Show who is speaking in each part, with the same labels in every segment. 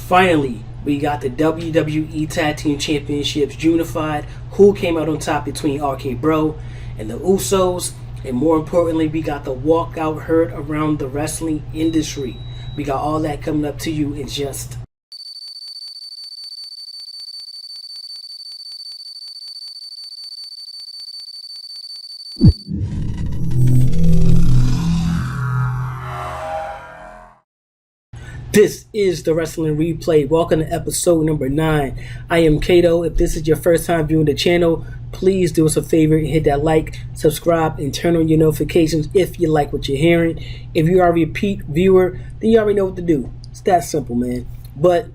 Speaker 1: Finally, we got the WWE Tag Team Championships unified. Who came out on top between RK Bro and the Usos? And more importantly, we got the walkout heard around the wrestling industry. We got all that coming up to you in just... This is the Wrestling Replay. Welcome to episode number 9. I am Cato. If this is your first time viewing the channel, please do us a favor and hit that like, subscribe, and turn on your notifications if you like what you're hearing. If you are a repeat viewer, then you already know what to do. It's that simple, man. But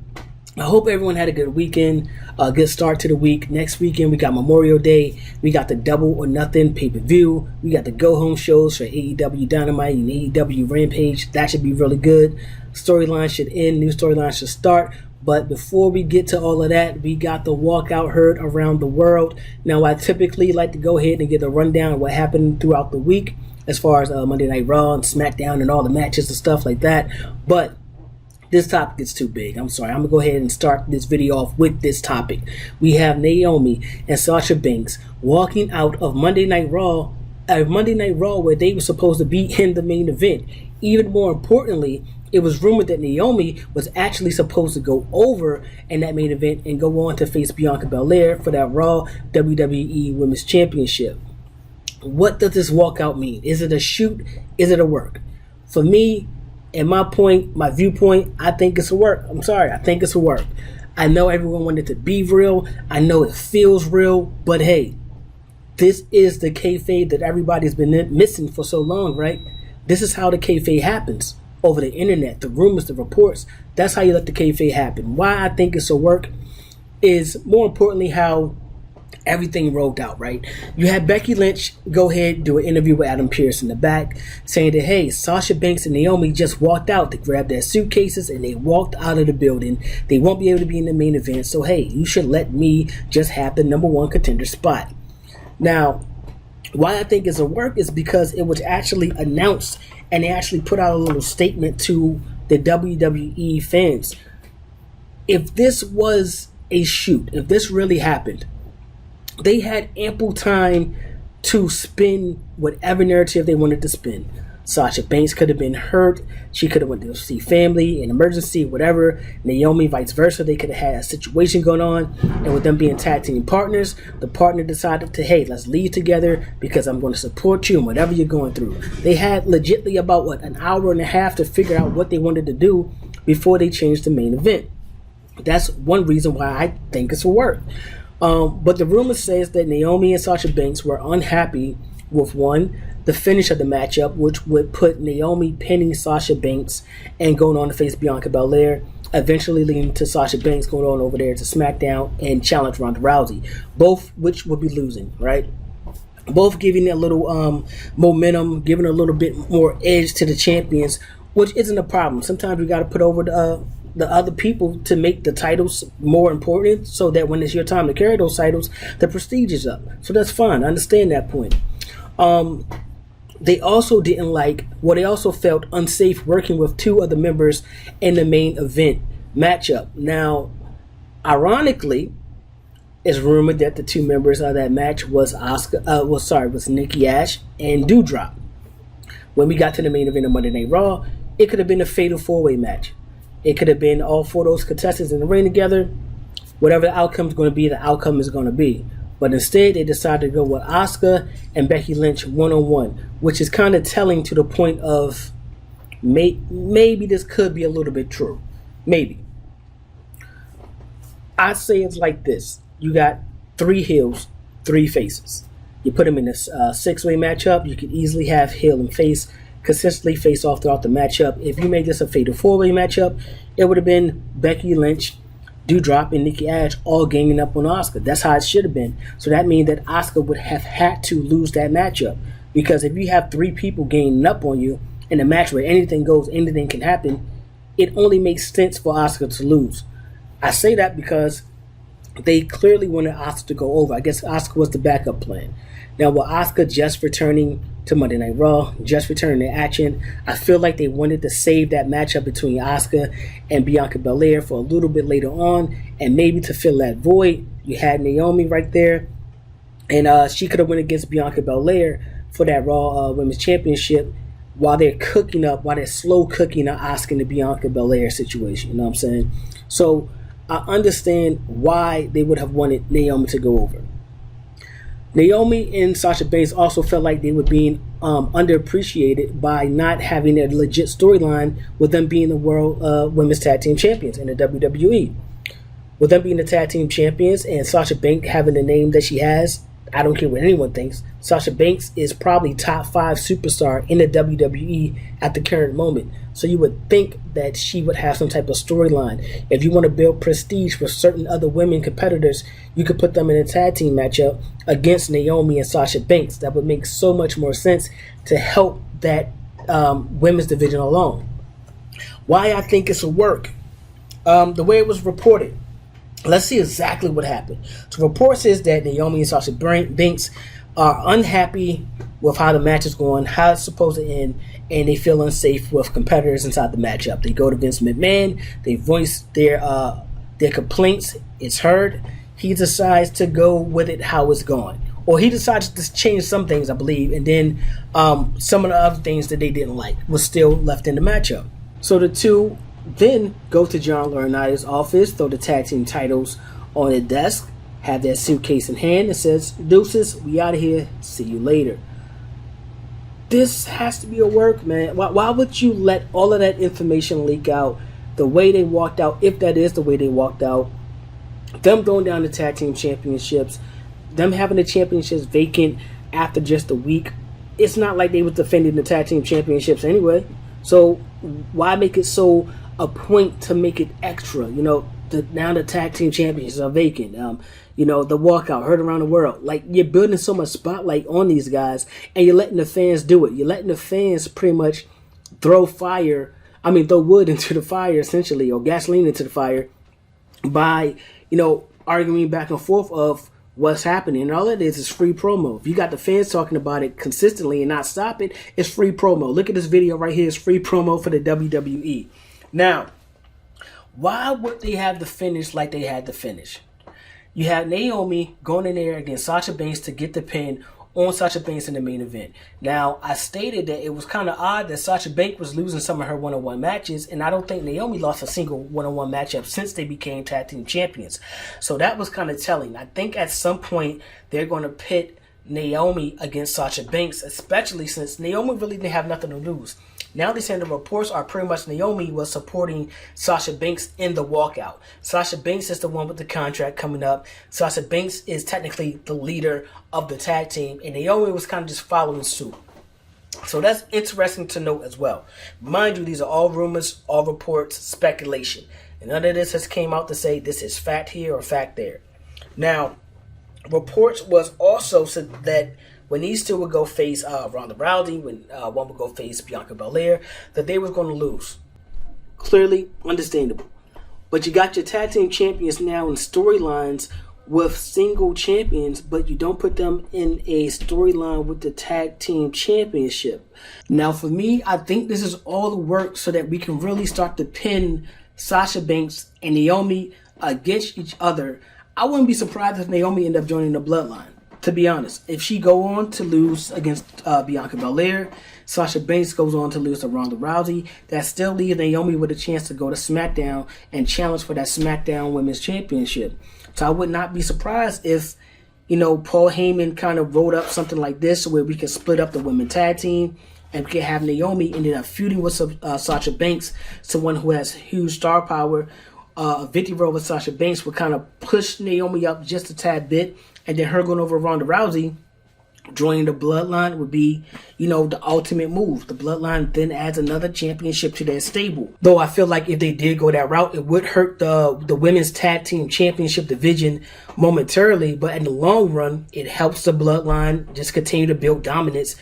Speaker 1: I hope everyone had a good weekend, a good start to the week. Next weekend, we got Memorial Day. We got the Double or Nothing pay-per-view. We got the go-home shows for AEW Dynamite and AEW Rampage. That should be really good. Storyline should end. New storyline should start. But before we get to all of that, we got the walkout heard around the world. Now, I typically like to go ahead and get a rundown of what happened throughout the week as far as Monday Night Raw and SmackDown and all the matches and stuff like that. But this topic is too big. I'm sorry. I'm going to go ahead and start this video off with this topic. We have Naomi and Sasha Banks walking out of Monday Night Raw, where they were supposed to be in the main event. Even more importantly, it was rumored that Naomi was actually supposed to go over in that main event and go on to face Bianca Belair for that Raw WWE Women's Championship. What does this walkout mean? Is it a shoot? Is it a work? For me, and my viewpoint, I think it's a work. I'm sorry, I think it's a work. I know everyone wanted it to be real. I know it feels real, but hey, this is the kayfabe that everybody's been missing for so long, right? This is how the kayfabe happens. Over the internet, the rumors, the reports, that's how you let the kayfabe happen. Why I think it's a work is more importantly how everything rolled out, right? You had Becky Lynch go ahead and do an interview with Adam Pearce in the back saying that, hey, Sasha Banks and Naomi just walked out. They grabbed their suitcases and they walked out of the building. They won't be able to be in the main event. So, hey, you should let me just have the number one contender spot. Now, why I think it's a work is because it was actually announced and they actually put out a little statement to the WWE fans. If this was a shoot, if this really happened, they had ample time to spin whatever narrative they wanted to spin. Sasha Banks could have been hurt. She could have went to see family, an emergency, whatever. Naomi, vice versa. They could have had a situation going on. And with them being tag team partners, the partner decided to, hey, let's leave together because I'm going to support you in whatever you're going through. They had legitimately about, an hour and a half to figure out what they wanted to do before they changed the main event. That's one reason why I think it's a work. But the rumor says that Naomi and Sasha Banks were unhappy with the finish of the matchup, which would put Naomi pinning Sasha Banks and going on to face Bianca Belair, eventually leading to Sasha Banks going on over there to SmackDown and challenge Ronda Rousey, both which would be losing, right? Both giving a little momentum, giving a little bit more edge to the champions, which isn't a problem. Sometimes we got to put over the other people to make the titles more important so that when it's your time to carry those titles, the prestige is up. So that's fine. I understand that point. They also they also felt unsafe working with two other members in the main event matchup. Now, ironically, it's rumored that the two members of that match was Nikki Ash and Doudrop. When we got to the main event of Monday Night Raw, it could have been a fatal four-way match. It could have been all four of those contestants in the ring together. Whatever the outcome is going to be, the outcome is going to be. But instead, they decided to go with Asuka and Becky Lynch one-on-one, which is kind of telling to the point of maybe this could be a little bit true. Maybe. I say it's like this. You got 3 heels, 3 faces. You put them in this 6-way matchup. You could easily have heel and face consistently face off throughout the matchup. If you made this a fatal 4-way matchup, it would have been Becky Lynch, Doudrop, and Nikki Ash all ganging up on Asuka. That's how it should have been. So that means that Asuka would have had to lose that matchup. Because if you have 3 people ganging up on you in a match where anything goes, anything can happen, it only makes sense for Asuka to lose. I say that because they clearly wanted Asuka to go over. I guess Asuka was the backup plan. Now, with Asuka just returning to Monday Night Raw, just returning to action, I feel like they wanted to save that matchup between Asuka and Bianca Belair for a little bit later on, and maybe to fill that void. You had Naomi right there, and she could have went against Bianca Belair for that Raw Women's Championship while they're slow cooking the Asuka and the Bianca Belair situation. You know what I'm saying? So I understand why they would have wanted Naomi to go over. Naomi and Sasha Banks also felt like they were being underappreciated by not having a legit storyline with them being the World Women's Tag Team Champions in the WWE. With them being the Tag Team Champions and Sasha Banks having the name that she has, I don't care what anyone thinks, Sasha Banks is probably top 5 superstar in the WWE at the current moment. So you would think that she would have some type of storyline. If you want to build prestige with certain other women competitors, you could put them in a tag team matchup against Naomi and Sasha Banks. That would make so much more sense to help that women's division along. Why I think it's a work. The way it was reported. Let's see exactly what happened. So, report says that Naomi and Sasha Banks are unhappy with how the match is going, how it's supposed to end, and they feel unsafe with competitors inside the matchup. They go to Vince McMahon, they voice their complaints. It's heard. He decides to go with it how it's going. Or he decides to change some things, I believe, and then some of the other things that they didn't like was still left in the matchup. So the two then go to John Laurinaitis' office, throw the tag team titles on the desk, have their suitcase in hand, and says, "Deuces, we out of here. See you later." This has to be a work, man. Why would you let all of that information leak out the way they walked out, if that is the way they walked out? Them throwing down the tag team championships, them having the championships vacant after just a week. It's not like they were defending the tag team championships anyway. So why make it so a point to make it extra? You know, now the tag team championships are vacant. The walkout heard around the world. Like, you're building so much spotlight on these guys, and you're letting the fans do it. You're letting the fans pretty much throw wood into the fire, essentially, or gasoline into the fire by, arguing back and forth of what's happening. And all it is free promo. If you got the fans talking about it consistently and not stopping, it's free promo. Look at this video right here. It's free promo for the WWE. Now, why would they have the finish like they had the finish? You have Naomi going in there against Sasha Banks to get the pin on Sasha Banks in the main event. Now, I stated that it was kind of odd that Sasha Banks was losing some of her one-on-one matches, and I don't think Naomi lost a single one-on-one matchup since they became tag team champions. So that was kind of telling. I think at some point they're going to pit Naomi against Sasha Banks, especially since Naomi really didn't have nothing to lose. Now they're saying the reports are pretty much Naomi was supporting Sasha Banks in the walkout. Sasha Banks is the one with the contract coming up. Sasha Banks is technically the leader of the tag team, and Naomi was kind of just following suit. So that's interesting to note as well. Mind you, these are all rumors, all reports, speculation. And none of this has came out to say this is fact here or fact there. Now, reports was also said that when these two would go face Ronda Rousey, when one would go face Bianca Belair, that they was going to lose. Clearly, understandable. But you got your tag team champions now in storylines with single champions, but you don't put them in a storyline with the tag team championship. Now, for me, I think this is all the work so that we can really start to pin Sasha Banks and Naomi against each other. I wouldn't be surprised if Naomi ended up joining the Bloodline. To be honest, if she go on to lose against Bianca Belair, Sasha Banks goes on to lose to Ronda Rousey, that still leaves Naomi with a chance to go to SmackDown and challenge for that SmackDown Women's Championship. So I would not be surprised if, Paul Heyman kind of wrote up something like this where we can split up the women's tag team and we can have Naomi ended up feuding with Sasha Banks, someone who has huge star power. A victory over Sasha Banks would kind of push Naomi up just a tad bit, and then her going over Ronda Rousey, joining the Bloodline would be, the ultimate move. The Bloodline then adds another championship to their stable. Though I feel like if they did go that route, it would hurt the women's tag team championship division momentarily, but in the long run, it helps the Bloodline just continue to build dominance,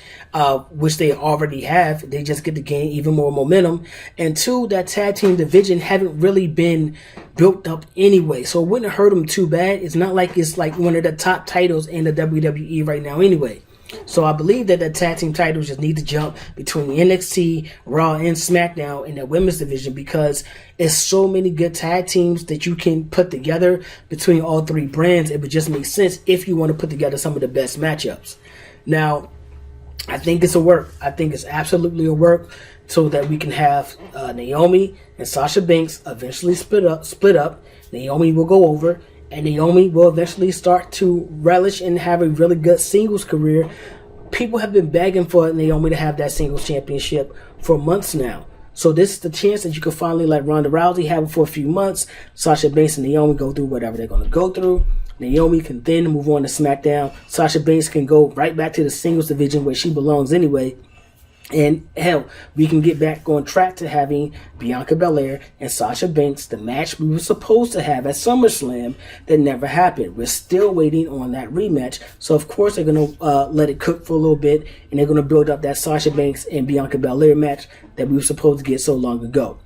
Speaker 1: which they already have. They just get to gain even more momentum. And two, that tag team division haven't really been built up anyway, so it wouldn't hurt them too bad. It's not like it's like one of the top titles in the WWE right now anyway. So I believe that the tag team titles just need to jump between NXT, Raw, and SmackDown in the women's division, because it's so many good tag teams that you can put together between all three brands. It would just make sense if you want to put together some of the best matchups. Now, I think it's a work. I think it's absolutely a work so that we can have Naomi and Sasha Banks eventually split up. Naomi will go over, and Naomi will eventually start to relish and have a really good singles career. People have been begging for Naomi to have that singles championship for months now. So this is the chance that you can finally let Ronda Rousey have it for a few months. Sasha Banks and Naomi go through whatever they're going to go through. Naomi can then move on to SmackDown. Sasha Banks can go right back to the singles division where she belongs anyway. And hell, we can get back on track to having Bianca Belair and Sasha Banks, the match we were supposed to have at SummerSlam that never happened. We're still waiting on that rematch. So of course they're going to let it cook for a little bit, and they're going to build up that Sasha Banks and Bianca Belair match that we were supposed to get so long ago.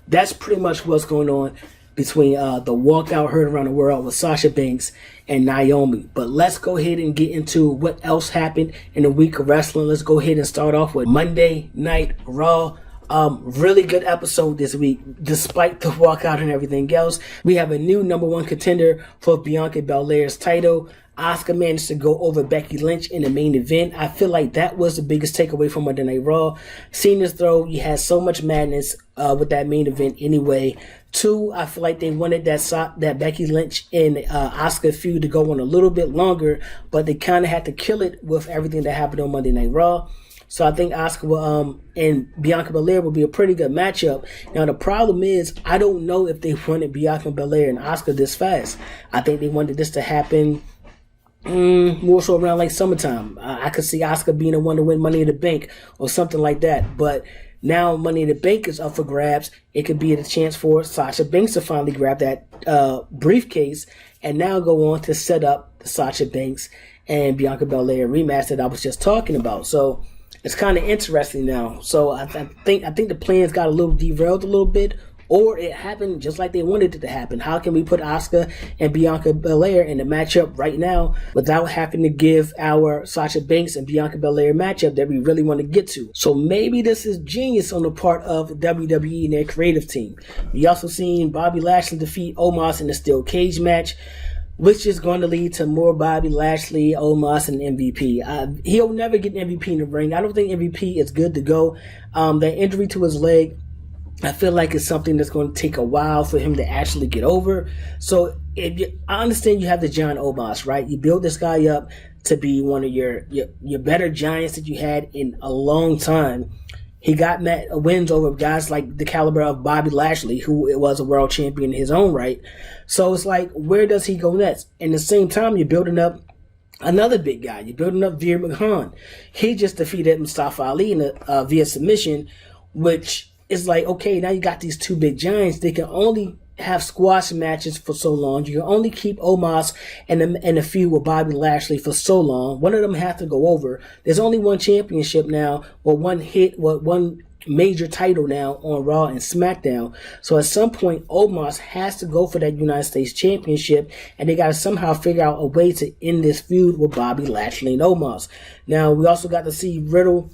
Speaker 1: That's pretty much what's going on between the walkout heard around the world with Sasha Banks and Naomi. But let's go ahead and get into what else happened in the week of wrestling. Let's go ahead and start off with Monday Night Raw. Really good episode this week, despite the walkout and everything else. We have a new number one contender for Bianca Belair's title. Asuka managed to go over Becky Lynch in the main event. I feel like that was the biggest takeaway from Monday Night Raw. Seeing as though you had so much madness with that main event anyway. Two, I feel like they wanted that Becky Lynch and Asuka feud to go on a little bit longer, but they kind of had to kill it with everything that happened on Monday Night Raw. So I think Asuka will, and Bianca Belair will be a pretty good matchup. Now the problem is, I don't know if they wanted Bianca Belair and Asuka this fast. I think they wanted this to happen more so around like summertime. I could see Asuka being the one to win Money in the Bank or something like that. But now Money in the Bank is up for grabs. It could be a chance for Sasha Banks to finally grab that briefcase and now go on to set up the Sasha Banks and Bianca Belair rematch that I was just talking about. So it's kind of interesting now. So I think the plans got a little derailed a little bit, or it happened just like they wanted it to happen. How can we put Asuka and Bianca Belair in the matchup right now without having to give our Sasha Banks and Bianca Belair matchup that we really want to get to? So maybe this is genius on the part of WWE and their creative team. We also seen Bobby Lashley defeat Omos in the steel cage match, which is going to lead to more Bobby Lashley, Omos, and MVP. He'll never get MVP in the ring. I don't think MVP is good to go. That injury to his leg, I feel like it's something that's going to take a while for him to actually get over. So I understand you have the John Omos, right? You build this guy up to be one of your better giants that you had in a long time. He got wins over guys like the caliber of Bobby Lashley, who was a world champion in his own right. So it's like, where does he go next? And at the same time, you're building up another big guy. You're building up Veer Mahaan. He just defeated Mustafa Ali via submission, which is like, okay, now you got these two big giants. They can only have squash matches for so long. You can only keep Omos and the feud with Bobby Lashley for so long. One of them has to go over. There's only one championship now, or one major title now on Raw and SmackDown. So at some point, Omos has to go for that United States Championship, and they got to somehow figure out a way to end this feud with Bobby Lashley and Omos. Now, we also got to see Riddle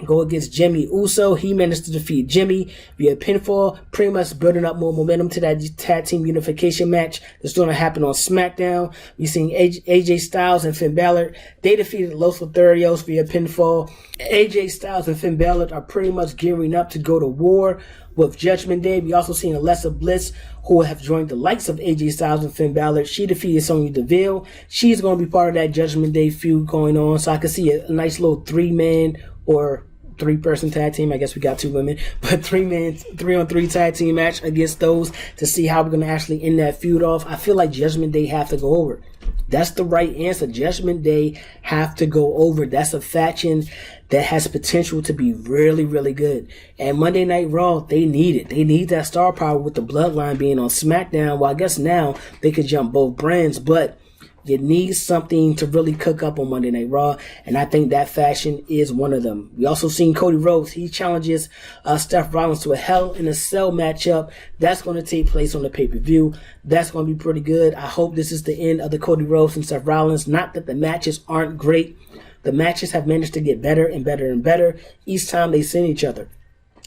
Speaker 1: go against Jimmy Uso. He managed to defeat Jimmy via pinfall, pretty much building up more momentum to that tag team unification match that's going to happen on SmackDown. We've seen AJ Styles and Finn Balor. They defeated Los Lotharios via pinfall. AJ Styles and Finn Balor are pretty much gearing up to go to war with Judgment Day. We also seen Alexa Bliss, who have joined the likes of AJ Styles and Finn Balor. She defeated Sonya Deville. She's going to be part of that Judgment Day feud going on. So I can see a nice little 3-man or 3-person tag team. I guess we got 2 women, but 3-on-3 tag team match against those to see how we're going to actually end that feud off. I feel like Judgment Day have to go over. That's the right answer. Judgment Day have to go over. That's a faction that has potential to be really, really good. And Monday Night Raw, they need it. They need that star power with the Bloodline being on SmackDown. Well, I guess now they could jump both brands, but you need something to really cook up on Monday Night Raw, and I think that faction is one of them. We also seen Cody Rhodes. He challenges Seth Rollins to a Hell in a Cell matchup. That's going to take place on the pay-per-view. That's going to be pretty good. I hope this is the end of the Cody Rhodes and Seth Rollins. Not that the matches aren't great, The matches have managed to get better and better and better each time they send each other.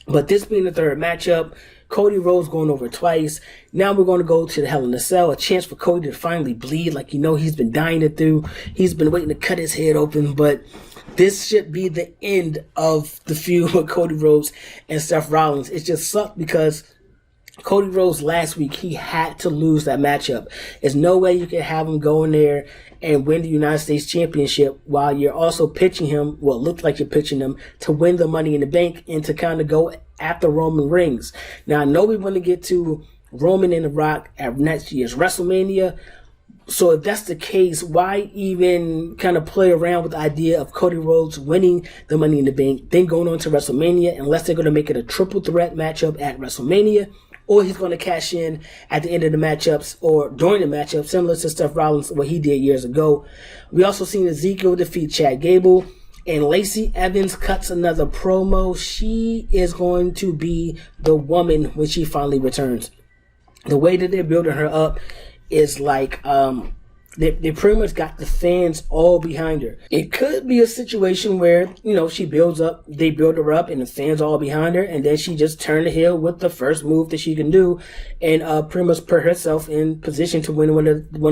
Speaker 1: But this being the third matchup, Cody Rhodes going over twice. Now we're going to go to the Hell in a Cell, a chance for Cody to finally bleed like he's been dying to do. He's been waiting to cut his head open, but this should be the end of the feud with Cody Rhodes and Seth Rollins. It just sucked because Cody Rhodes last week, he had to lose that matchup. There's no way you can have him go in there and win the United States Championship while you're also pitching him, well, it looked like you're pitching him to win the Money in the Bank and to kind of go after Roman Reigns. Now, I know we want to get to Roman and The Rock at next year's WrestleMania. So if that's the case, why even kind of play around with the idea of Cody Rhodes winning the Money in the Bank, then going on to WrestleMania, unless they're going to make it a triple threat matchup at WrestleMania, or he's going to cash in at the end of the matchups or during the matchup, similar to Seth Rollins, what he did years ago. We also seen Ezekiel defeat Chad Gable, and Lacey Evans cuts another promo. She is going to be the woman when she finally returns. The way that they're building her up is like they pretty much got the fans all behind her. It could be a situation where, she they build her up and the fans all behind her, and then she just turned the heel with the first move that she can do and pretty much put herself in position to win one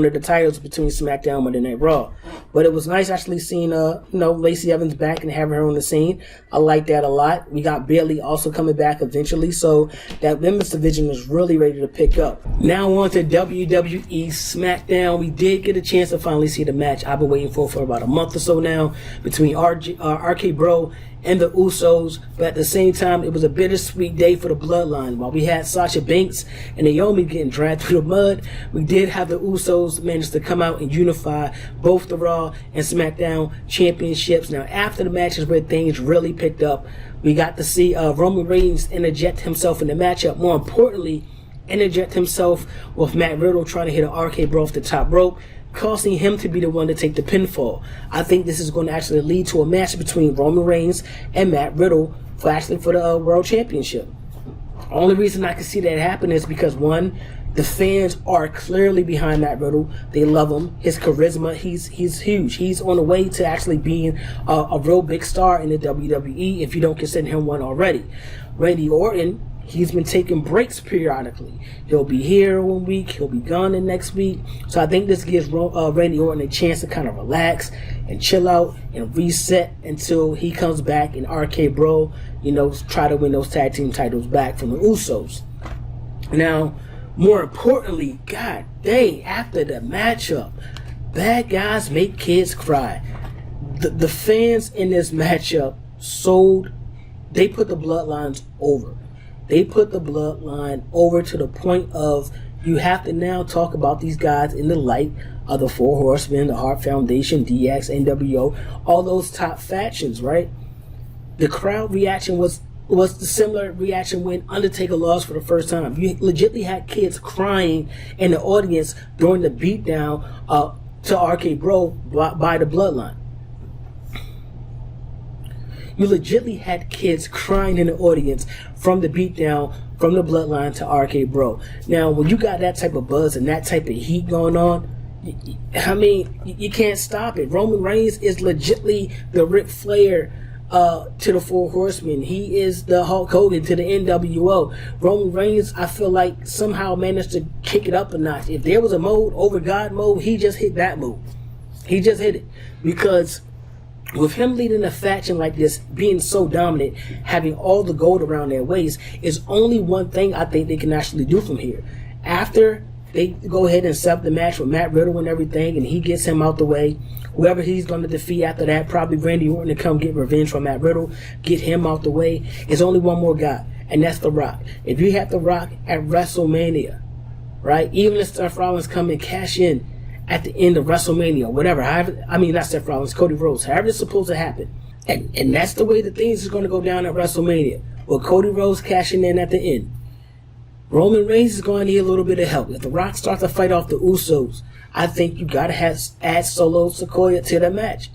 Speaker 1: of the titles between SmackDown and Monday Night Raw. But it was nice actually seeing Lacey Evans back and having her on the scene. I like that a lot. We got Bayley also coming back eventually, so that women's division is really ready to pick up. Now on to WWE SmackDown. We did get a chance to finally see the match I've been waiting for about a month or so now between RK Bro and the Usos, but at the same time it was a bittersweet day for the Bloodline. While we had Sasha Banks and Naomi getting dragged through the mud, we did have the Usos manage to come out and unify both the Raw and SmackDown championships. Now after the match is where things really picked up. We got to see Roman Reigns interject himself in the matchup. More importantly, interject himself with Matt Riddle trying to hit an RK Bro off the top rope, causing him to be the one to take the pinfall. I think this is going to actually lead to a match between Roman Reigns and Matt Riddle for the World Championship. Only reason I can see that happen is because, one, the fans are clearly behind Matt Riddle. They love him. His charisma, he's huge. He's on the way to actually being a real big star in the WWE if you don't consider him one already. Randy Orton, he's been taking breaks periodically. He'll be here 1 week, he'll be gone the next week. So I think this gives Randy Orton a chance to kind of relax and chill out and reset until he comes back and RK Bro, try to win those tag team titles back from the Usos. Now, more importantly, god dang, after the matchup, bad guys make kids cry. The fans in this matchup they put the Bloodlines over. They put the Bloodline over to the point of you have to now talk about these guys in the light of the Four Horsemen, the Hart Foundation, DX, NWO, all those top factions, right? The crowd reaction was the similar reaction when Undertaker lost for the first time. You legitimately had kids crying in the audience during the beatdown to RK Bro by the Bloodline. You legitimately had kids crying in the audience from the beatdown from the Bloodline to RK Bro. Now, when you got that type of buzz and that type of heat going on, you can't stop it. Roman Reigns is legitimately the Ric Flair to the Four Horsemen. He is the Hulk Hogan to the NWO. Roman Reigns, I feel like, somehow managed to kick it up a notch. If there was a mode, over God mode, he just hit that mode. He just hit it. Because with him leading a faction like this, being so dominant, having all the gold around their waist, is only one thing I think they can actually do from here. After they go ahead and set up the match with Matt Riddle and everything, and he gets him out the way, whoever he's going to defeat after that, probably Randy Orton to come get revenge from Matt Riddle, get him out the way, is only one more guy, and that's The Rock. If you have The Rock at WrestleMania, right, even if Seth Rollins come and cash in at the end of WrestleMania, whatever, not Seth Rollins, Cody Rhodes, however it's supposed to happen. And that's the way the things is going to go down at WrestleMania, with Cody Rhodes cashing in at the end. Roman Reigns is going to need a little bit of help. If The Rock starts to fight off the Usos, I think you got to add Solo Sikoa to the match.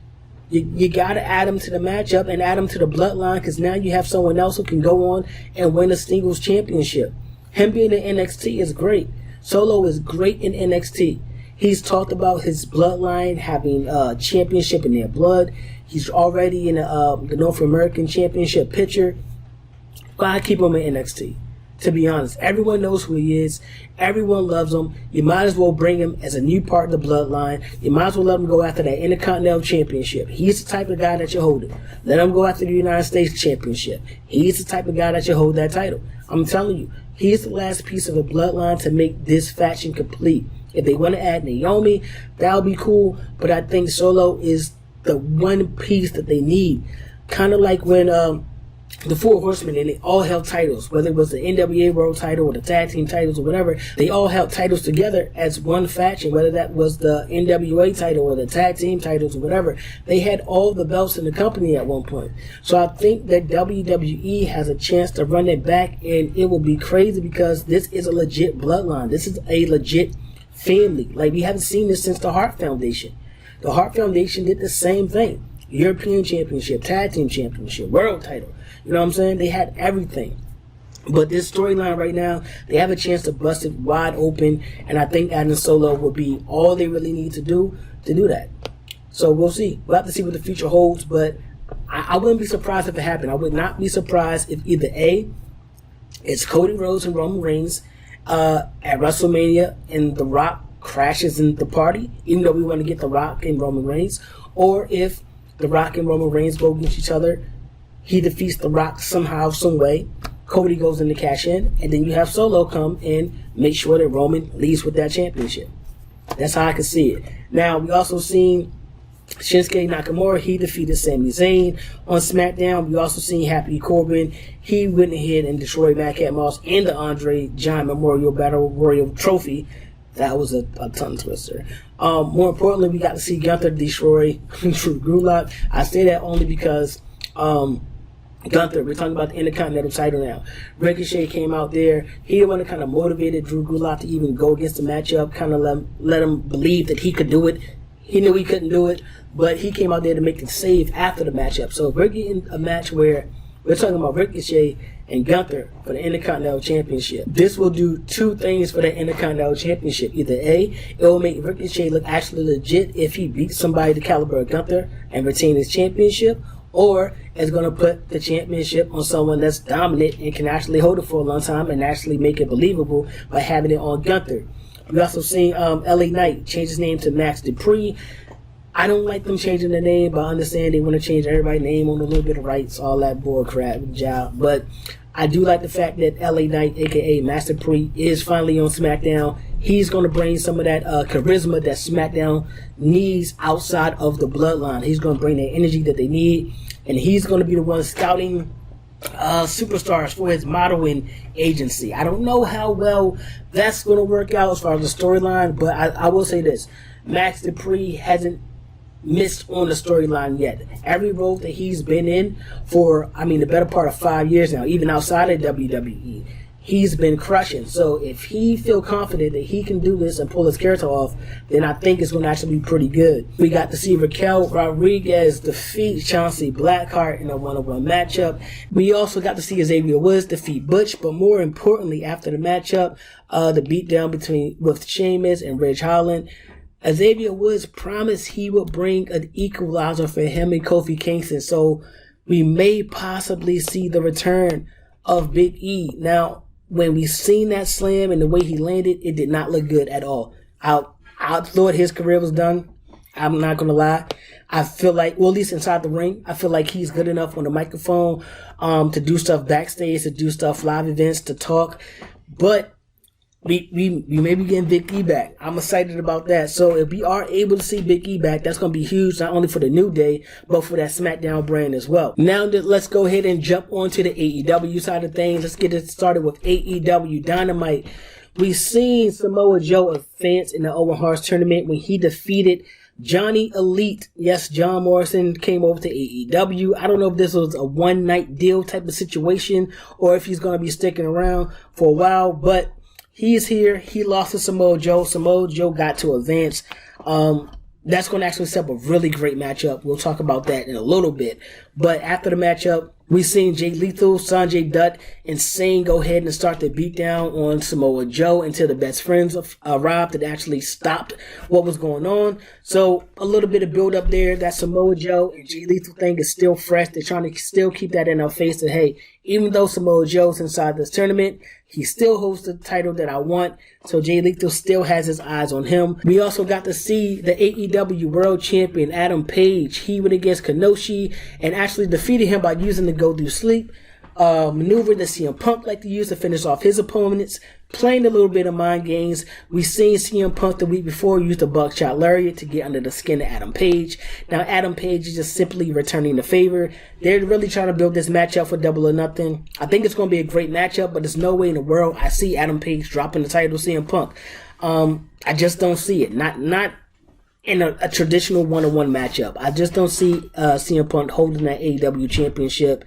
Speaker 1: You got to add him to the matchup and add him to the Bloodline, because now you have someone else who can go on and win a singles championship. Him being in NXT is great. Solo is great in NXT. He's talked about his bloodline having a championship in their blood. He's already in the North American Championship picture. Gotta keep him in NXT. To be honest, everyone knows who he is. Everyone loves him. You might as well bring him as a new part of the bloodline. You might as well let him go after that Intercontinental Championship. He's the type of guy that you hold it. Let him go after the United States Championship. He's the type of guy that you hold that title. I'm telling you, he's the last piece of the bloodline to make this faction complete. If they want to add Naomi, that would be cool. But I think Solo is the one piece that they need. Kind of like when the Four Horsemen, and they all held titles, whether it was the NWA World title or the tag team titles or whatever, they all held titles together as one faction, whether that was the NWA title or the tag team titles or whatever. They had all the belts in the company at one point. So I think that WWE has a chance to run it back, and it will be crazy because this is a legit bloodline. This is a legit family. Like, we haven't seen this since the Hart Foundation. The Hart Foundation did the same thing. European Championship, Tag Team Championship, World title. You know what I'm saying? They had everything. But this storyline right now, they have a chance to bust it wide open, and I think adding Solo would be all they really need to do that. So we'll see. We'll have to see what the future holds, but I wouldn't be surprised if it happened. I would not be surprised if either A, it's Cody Rhodes and Roman Reigns at WrestleMania and The Rock crashes in the party, even though we want to get The Rock and Roman Reigns, or if The Rock and Roman Reigns go against each other, he defeats The Rock somehow, some way, Cody goes in to cash in, and then you have Solo come and make sure that Roman leaves with that championship. That's how I can see it. Now, we also seen Shinsuke Nakamura, he defeated Sami Zayn on SmackDown. We also seen Happy Corbin. He went ahead and destroyed Madcap Moss and the Andre Giant Memorial Battle Royal Trophy. That was a tongue twister. More importantly, we got to see Gunther destroy Drew Gulak. I say that only because Gunther, we're talking about the Intercontinental title now. Ricochet came out there. He the one that kind of motivated Drew Gulak to even go against the matchup, kind of let him believe that he could do it. He knew he couldn't do it, but he came out there to make the save after the matchup. So we're getting a match where we're talking about Ricochet and Gunther for the Intercontinental Championship. This will do two things for the Intercontinental Championship. Either A, it will make Ricochet look actually legit if he beats somebody the caliber of Gunther and retain his championship, or it's going to put the championship on someone that's dominant and can actually hold it for a long time and actually make it believable by having it on Gunther. We also seen LA Knight change his name to Max Dupree. I don't like them changing the name, but I understand they want to change everybody's name on a little bit of rights, all that bull crap job. But I do like the fact that LA Knight, aka Master Dupree, is finally on SmackDown. He's going to bring some of that charisma that SmackDown needs outside of the bloodline. He's going to bring the energy that they need, and he's going to be the one scouting superstars for his modeling agency. I don't know how well that's going to work out as far as the storyline, but I will say this. Max Dupree hasn't missed on the storyline yet. Every role that he's been in for, the better part of 5 years now, even outside of WWE, he's been crushing. So if he feel confident that he can do this and pull his character off, then I think it's going to actually be pretty good. We got to see Raquel Rodriguez defeat Chauncey Blackheart in a one-on-one matchup. We also got to see Xavier Woods defeat Butch, but more importantly, after the matchup, the beatdown with Sheamus and Ridge Holland, Xavier Woods promised he would bring an equalizer for him and Kofi Kingston, so we may possibly see the return of Big E. Now, when we seen that slam and the way he landed, it did not look good at all. I thought his career was done. I'm not going to lie. I feel like, well, at least inside the ring, I feel like he's good enough on the microphone to do stuff backstage, to do stuff live events, to talk. But we may be getting Big E back. I'm excited about that. So if we are able to see Big E back, that's going to be huge, not only for the New Day, but for that SmackDown brand as well. Now let's go ahead and jump onto the AEW side of things. Let's get it started with AEW Dynamite. We've seen Samoa Joe advance in the Owen Hart's tournament when he defeated Johnny Elite. Yes, John Morrison came over to AEW. I don't know if this was a one-night deal type of situation or if he's going to be sticking around for a while, but he's here. He lost to Samoa Joe. Samoa Joe got to advance. that's going to actually set up a really great matchup. We'll talk about that in a little bit. But after the matchup, we seen Jay Lethal, Sanjay Dutt, and Sane go ahead and start the beatdown on Samoa Joe until the best friends arrived and actually stopped what was going on. So a little bit of build up there. That Samoa Joe and Jay Lethal thing is still fresh. They're trying to still keep that in our face that, hey, even though Samoa Joe's inside this tournament, he still holds the title that I want. So Jay Lethal still has his eyes on him. We also got to see the AEW World Champion Adam Page. He went against Kenoshi and actually defeated him by using the go through sleep maneuver that CM Punk like to use to finish off his opponents, playing a little bit of mind games. We seen CM Punk the week before use the buckshot lariat to get under the skin of Adam Page. Now Adam Page is just simply returning the favor. They're really trying to build this matchup for Double or Nothing. I think it's going to be a great matchup, but there's no way in the world I see Adam Page dropping the title to CM Punk. I just don't see it. Not in a traditional one-on-one matchup. I just don't see CM Punk holding that AEW championship.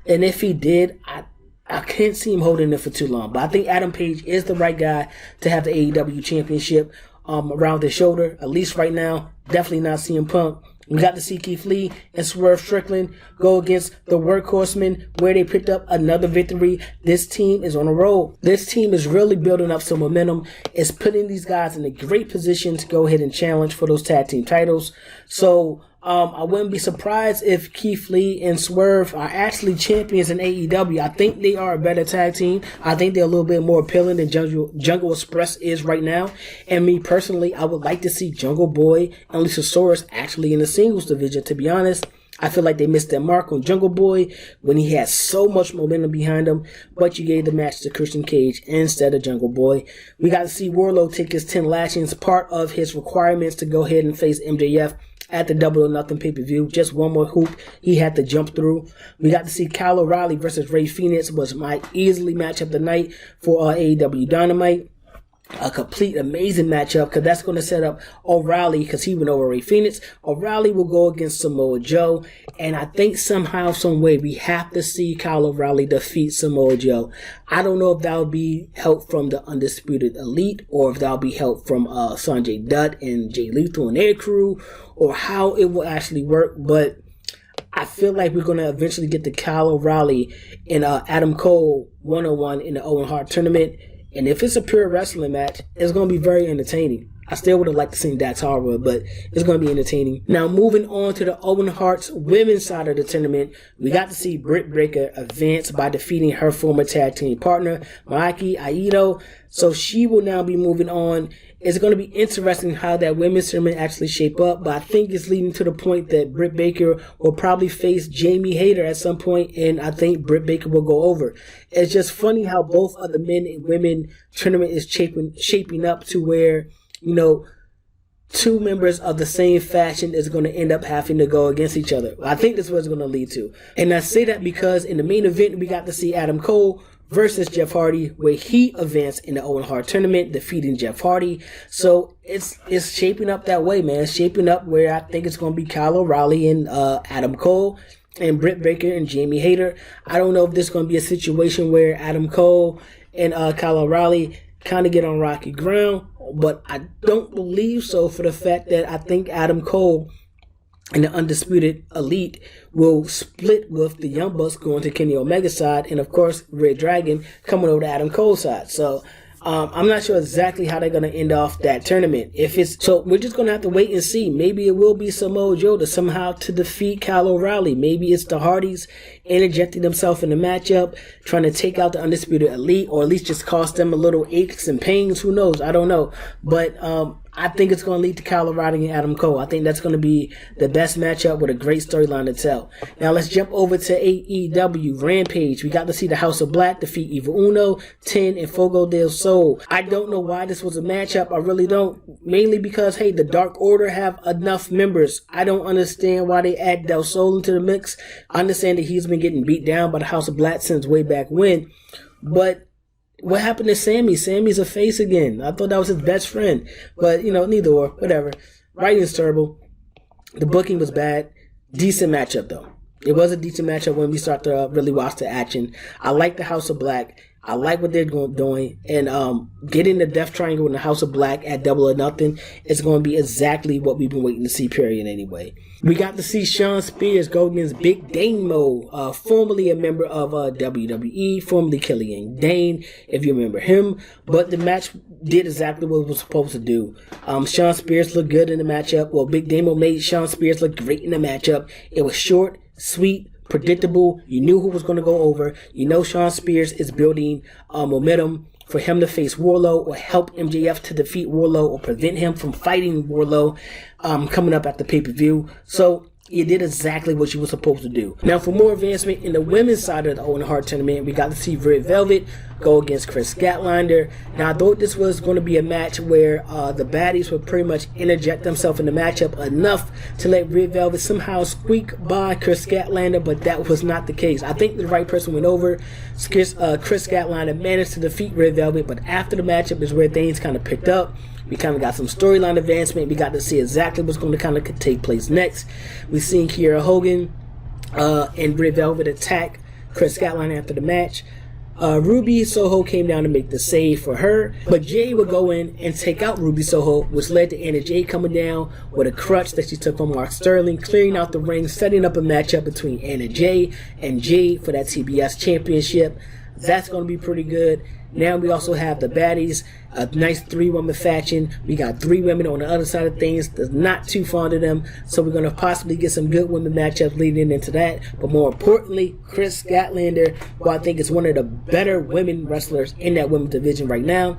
Speaker 1: And if he did, I can't see him holding it for too long. But I think Adam Page is the right guy to have the AEW championship around his shoulder, at least right now. Definitely not CM Punk. We got to see Keith Lee and Swerve Strickland go against the Workhorsemen, where they picked up another victory. This team is on a roll. This team is really building up some momentum. It's putting these guys in a great position to go ahead and challenge for those tag team titles. So I wouldn't be surprised if Keith Lee and Swerve are actually champions in AEW. I think they are a better tag team. I think they're a little bit more appealing than Jungle Express is right now. And me personally, I would like to see Jungle Boy and Luchasaurus actually in the singles division, to be honest. I feel like they missed their mark on Jungle Boy when he had so much momentum behind him, but you gave the match to Christian Cage instead of Jungle Boy. We got to see Wardlow take his 10 lashings, part of his requirements to go ahead and face MJF at the Double or Nothing pay-per-view. Just one more hoop he had to jump through. We got to see Kyle O'Reilly versus Rey Fenix, was my easily matchup tonight for AEW Dynamite. A complete amazing matchup, because that's going to set up O'Reilly, because he went over Rey Fenix. O'Reilly will go against Samoa Joe, and I think somehow, some way, we have to see Kyle O'Reilly defeat Samoa Joe. I don't know if that would be help from the Undisputed Elite, or if that would be help from Sanjay Dutt and Jay Lethal and their crew, or how it will actually work, but I feel like we're going to eventually get to Kyle O'Reilly and Adam Cole one-on-one in the Owen Hart tournament. And if it's a pure wrestling match, it's going to be very entertaining. I still would have liked to see Dax Harwood, but it's going to be entertaining. Now, moving on to the Owen Hart's women's side of the tournament, we got to see Britt Baker advance by defeating her former tag team partner, Maiki Aito. So she will now be moving on. It's going to be interesting how that women's tournament actually shape up, but I think it's leading to the point that Britt Baker will probably face Jamie Hayter at some point, and I think Britt Baker will go over. It's just funny how both of the men and women tournament is shaping up to where, you know, two members of the same faction is going to end up having to go against each other. I think that's what it's going to lead to. And I say that because in the main event, we got to see Adam Cole versus Jeff Hardy, where he advanced in the Owen Hart tournament, defeating Jeff Hardy. So it's shaping up that way, man. It's shaping up where I think it's going to be Kyle O'Reilly and Adam Cole and Britt Baker and Jamie Hayter. I don't know if this is going to be a situation where Adam Cole and Kyle O'Reilly kind of get on rocky ground, but I don't believe so, for the fact that I think Adam Cole and the Undisputed Elite will split with the Young Bucks going to Kenny Omega's side, and of course Red Dragon coming over to Adam Cole's side. So I'm not sure exactly how they're going to end off that tournament. So we're just going to have to wait and see. Maybe it will be Samoa Joe to somehow to defeat Kyle O'Reilly. Maybe it's the Hardys interjecting themselves in the matchup, trying to take out the Undisputed Elite, or at least just cost them a little aches and pains. Who knows? I don't know. But I think it's going to lead to Kyle O'Reilly and Adam Cole. I think that's going to be the best matchup with a great storyline to tell. Now let's jump over to AEW Rampage. We got to see the House of Black defeat Evil Uno, Ten, and Fogo del Sol. I don't know why this was a matchup. I really don't. Mainly because, hey, the Dark Order have enough members. I don't understand why they add Del Sol into the mix. I understand that he's been getting beat down by the House of Black since way back when. But what happened to Sammy? Sammy's a face again. I thought that was his best friend. But, you know, neither or. Whatever. Writing's terrible. The booking was bad. Decent matchup, though. It was a decent matchup when we start to really watch the action. I like the House of Black. I like what they're doing, and getting the Death Triangle in the House of Black at Double or Nothing is going to be exactly what we've been waiting to see, period, anyway. We got to see Shawn Spears go against Big Damo, formerly a member of WWE, formerly Killian Dane, if you remember him, but the match did exactly what it was supposed to do. Shawn Spears looked good in the matchup. Well, Big Damo made Shawn Spears look great in the matchup. It was short, sweet, predictable. You knew who was going to go over. You know Shawn Spears is building momentum for him to face Wardlow or help MJF to defeat Wardlow or prevent him from fighting Wardlow coming up at the pay-per-view. So you did exactly what you were supposed to do. Now, for more advancement in the women's side of the Owen Hart tournament, we got to see Red Velvet go against Chris Statlander. Now, I thought this was going to be a match where the baddies would pretty much interject themselves in the matchup enough to let Red Velvet somehow squeak by Chris Statlander, but that was not the case. I think the right person went over. Chris Statlander managed to defeat Red Velvet, but after the matchup is where things kind of picked up. We kind of got some storyline advancement. We got to see exactly what's going to kind of take place next. We seen Kiera Hogan and Red Velvet attack Chris Statlander after the match. Ruby Soho came down to make the save for her, but Jay would go in and take out Ruby Soho, which led to Anna Jay coming down with a crutch that she took from Mark Sterling, clearing out the ring, setting up a matchup between Anna Jay and Jay for that TBS championship. That's going to be pretty good. Now we also have the baddies, a nice 3-woman faction. We got 3 women on the other side of things. That's not too fond of them. So we're going to possibly get some good women matchups leading into that. But more importantly, Chris Statlander, who I think is one of the better women wrestlers in that women's division right now,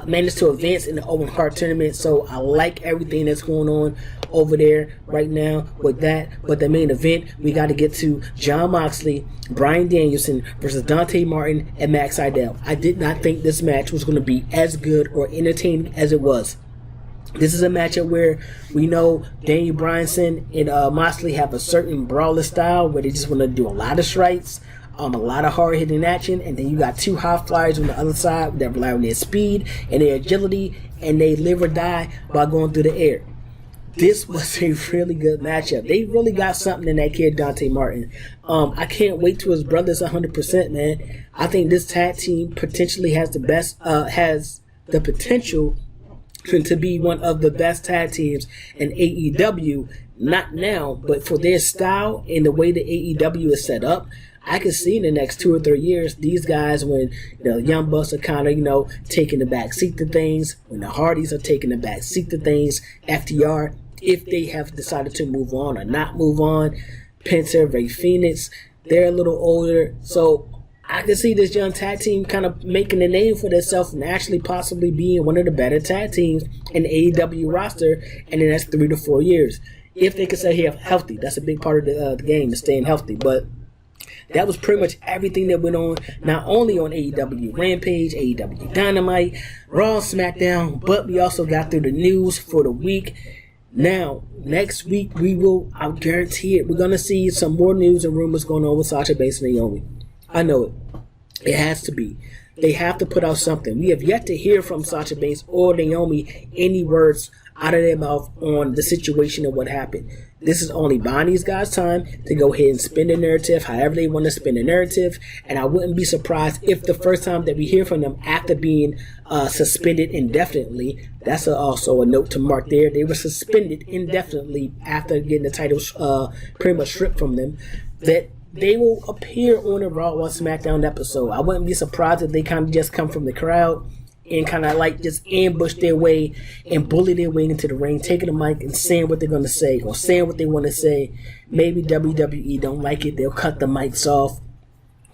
Speaker 1: managed to advance in the Owen Hart tournament. So I like everything that's going on over there right now with that. But the main event, we got to get to Jon Moxley, Bryan Danielson versus Dante Martin and Max Sydal. I did not think this match was going to be as good or entertaining as it was. This is a matchup where we know Daniel Bryanson and Moxley have a certain brawler style where they just want to do a lot of strikes, a lot of hard-hitting action, and then you got 2 high flyers on the other side that rely on their speed and their agility, and they live or die by going through the air. This was a really good matchup. They really got something in that kid, Dante Martin. I can't wait till his brother's 100%, man. I think this tag team potentially has the potential to be one of the best tag teams in AEW. Not now, but for their style and the way the AEW is set up, I can see in the next 2 or 3 years, these guys, when the Young Bucks are kind of, taking the back seat to things, when the Hardys are taking the back seat to things, FTR, if they have decided to move on or not move on, Penta, Ray Phoenix, they're a little older, so I can see this young tag team kind of making a name for themselves and actually possibly being one of the better tag teams in the AEW roster in the next 3 to 4 years. If they can stay healthy, that's a big part of the game, is staying healthy, but that was pretty much everything that went on, not only on AEW Rampage, AEW Dynamite, Raw, SmackDown, but we also got through the news for the week. Now, next week, I'll guarantee it, we're going to see some more news and rumors going on with Sasha Banks and Naomi. I know it. It has to be. They have to put out something. We have yet to hear from Sasha Banks or Naomi any words out of their mouth on the situation and what happened. This is only buying these guys time to go ahead and spin the narrative however they want to spin the narrative, and I wouldn't be surprised if the first time that we hear from them after being suspended indefinitely, that's also a note to mark there, they were suspended indefinitely after getting the titles pretty much stripped from them, that they will appear on a Raw or SmackDown episode. I wouldn't be surprised if they kind of just come from the crowd and kind of just ambush their way and bully their way into the ring, taking the mic and saying what they're going to say or saying what they want to say. Maybe WWE don't like it. They'll cut the mics off.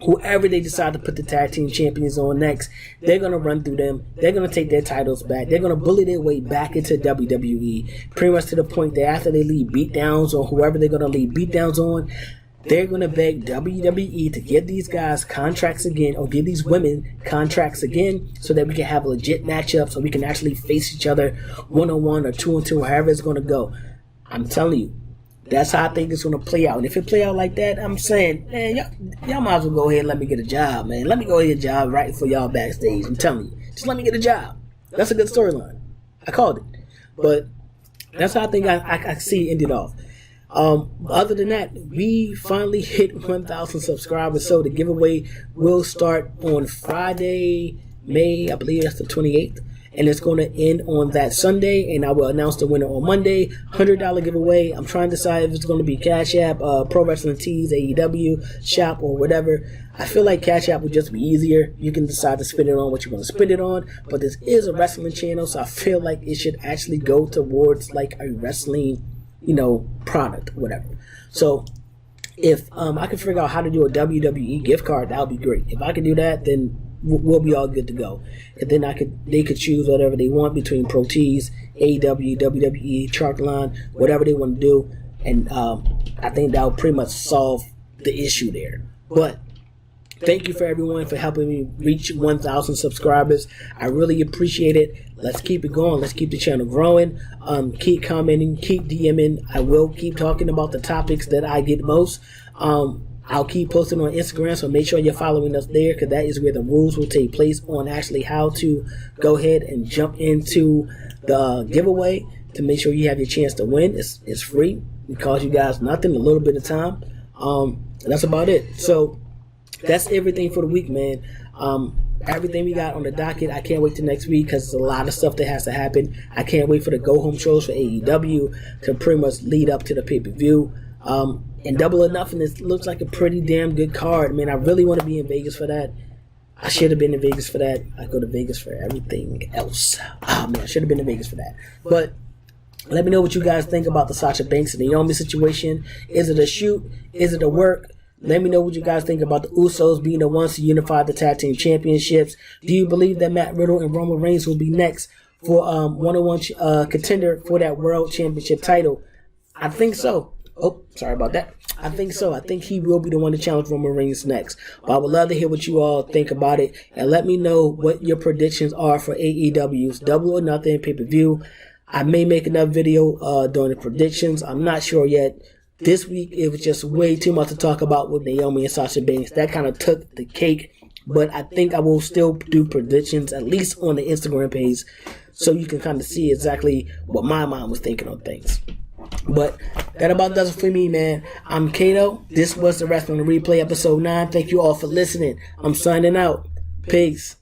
Speaker 1: Whoever they decide to put the tag team champions on next, they're going to run through them. They're going to take their titles back. They're going to bully their way back into WWE, pretty much to the point that after they leave beatdowns on whoever they're going to leave beatdowns on, they're going to beg WWE to give these guys contracts again, or give these women contracts again, so that we can have a legit matchup, so we can actually face each other 1-on-1 or 2-on-2, however it's going to go. I'm telling you, that's how I think it's going to play out. And if it play out like that, I'm saying, man, y'all might as well go ahead and let me get a job, man. Let me go ahead and get a job right for y'all backstage. I'm telling you. Just let me get a job. That's a good storyline. I called it. But that's how I think I see it ended off. Other than that, we finally hit 1,000 subscribers. So the giveaway will start on Friday, May, I believe that's the 28th. And it's going to end on that Sunday, and I will announce the winner on Monday. $100 giveaway. I'm trying to decide if it's going to be Cash App, Pro Wrestling Tees, AEW, Shop, or whatever. I feel like Cash App would just be easier. You can decide to spend it on what you want to spend it on, but this is a wrestling channel, so I feel like it should actually go towards like a wrestling, product, whatever. So if I can figure out how to do a WWE gift card, that would be great. If I can do that, then we'll be all good to go. And then they could choose whatever they want between Pro Tees, AEW, WWE, Chartline, whatever they want to do. And I think that will pretty much solve the issue there. But thank you for everyone for helping me reach 1,000 subscribers. I really appreciate it. Let's keep it going. Let's keep the channel growing. Keep commenting, keep DMing. I will keep talking about the topics that I get most. I'll keep posting on Instagram, so make sure you're following us there, because that is where the rules will take place on actually how to go ahead and jump into the giveaway to make sure you have your chance to win. It's free. It costs you guys nothing, a little bit of time. That's about it. So that's everything for the week, man. Everything we got on the docket. I can't wait till next week because there's a lot of stuff that has to happen. I can't wait for the go-home shows for AEW to pretty much lead up to the pay-per-view. And Double or Nothing, it looks like a pretty damn good card. Man, I really want to be in Vegas for that. I should have been in Vegas for that. I go to Vegas for everything else. Oh, man, I should have been in Vegas for that. But let me know what you guys think about the Sasha Banks and Naomi situation. Is it a shoot? Is it a work? Let me know what you guys think about the Usos being the ones to unify the tag team championships. Do you believe that Matt Riddle and Roman Reigns will be next for one-on-one contender for that World Championship title? I think so. Oh, sorry about that. I think so. I think he will be the one to challenge Roman Reigns next. But I would love to hear what you all think about it. And let me know what your predictions are for AEW's Double or Nothing pay-per-view. I may make another video during the predictions. I'm not sure yet. This week, it was just way too much to talk about with Naomi and Sasha Banks. That kind of took the cake. But I think I will still do predictions, at least on the Instagram page, so you can kind of see exactly what my mind was thinking on things. But that about does it for me, man. I'm Cato. This was the Wrestling Replay episode 9. Thank you all for listening. I'm signing out. Peace.